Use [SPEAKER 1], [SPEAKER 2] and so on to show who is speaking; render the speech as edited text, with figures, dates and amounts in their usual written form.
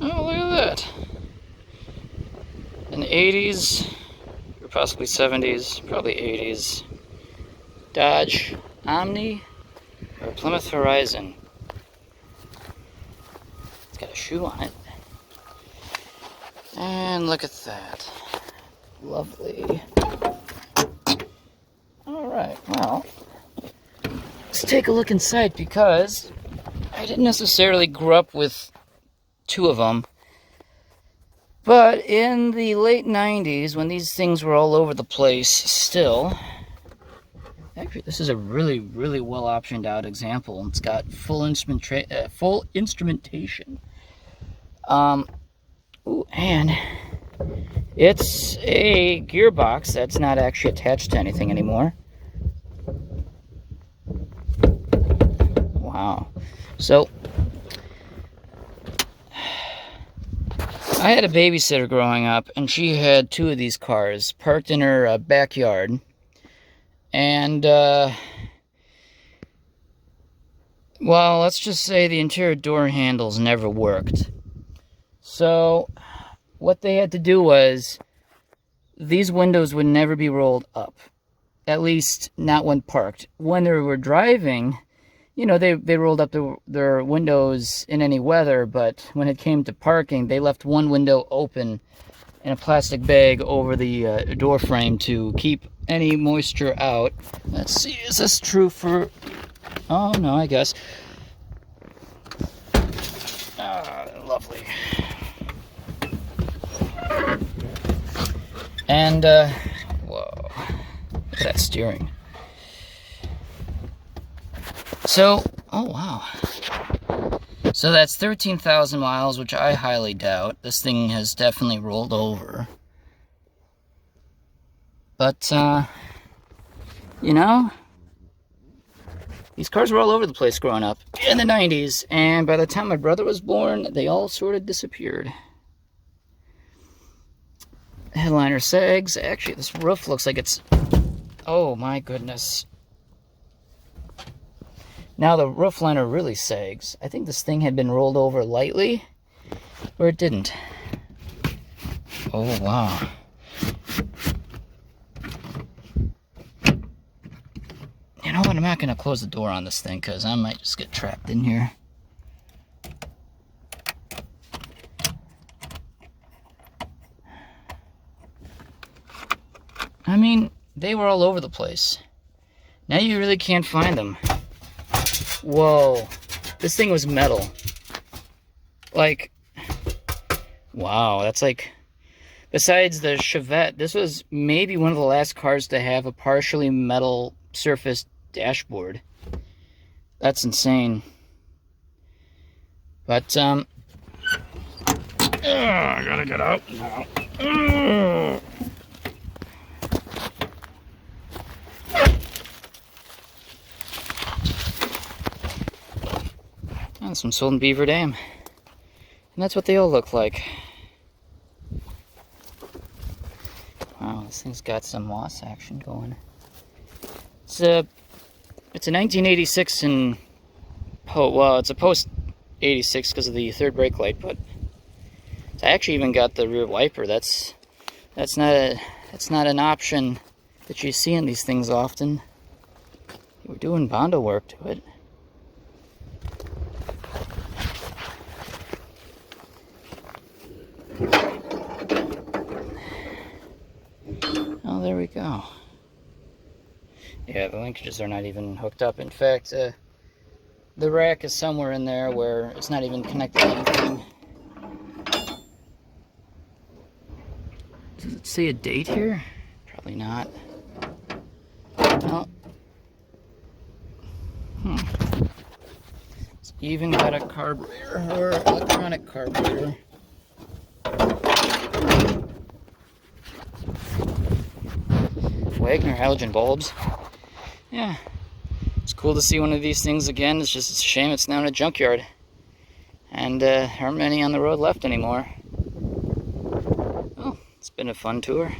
[SPEAKER 1] Oh, look at that. An 80s, or possibly 70s, probably 80s, Dodge Omni or Plymouth Horizon. It's got a shoe on it. And look at that. Lovely. Alright, well, let's take a look inside because I didn't necessarily grow up with two of them. But in the late 90s, when these things were all over the place still, actually this is a really, really well optioned out example. It's got full instrumentation. Ooh, and it's a gearbox that's not actually attached to anything anymore. Wow. So, I had a babysitter growing up, and she had two of these cars parked in her backyard. And, well, let's just say the interior door handles never worked. So, what they had to do was, these windows would never be rolled up. At least, not when parked. When they were driving, you know, they rolled up their windows in any weather, but when it came to parking, they left one window open in a plastic bag over the door frame to keep any moisture out. Let's see, is this true for... Oh, no, I guess. Lovely. And, whoa, look at that steering. So, oh wow. So that's 13,000 miles, which I highly doubt. This thing has definitely rolled over. But, you know, these cars were all over the place growing up in the 90s, and by the time my brother was born, they all sort of disappeared. Headliner sags. Actually, this roof looks like it's... Oh my goodness. Now the roof liner really sags. I think this thing had been rolled over lightly, or it didn't. Oh wow. You know what, I'm not going to close the door on this thing because I might just get trapped in here. I mean, they were all over the place. Now you really can't find them. Whoa. This thing was metal. Like, wow, that's like... Besides the Chevette, this was maybe one of the last cars to have a partially metal surface dashboard. That's insane. But, I gotta get out now. And some sold in Beaver Dam. And that's what they all look like. Wow, this thing's got some moss action going. It's a 1986 and well, it's a post 86 because of the third brake light, but I actually even got the rear wiper. That's not an option that you see in these things often. We're doing Bondo work to it. Oh, there we go. Yeah, the linkages are not even hooked up. In fact, the rack is somewhere in there where it's not even connected to anything. Does it say a date here? Probably not. No. It's even got a carburetor or electronic carburetor. Wagner halogen bulbs. Yeah, it's cool to see one of these things again. It's just a shame it's now in a junkyard. And there aren't many on the road left anymore. Well, it's been a fun tour.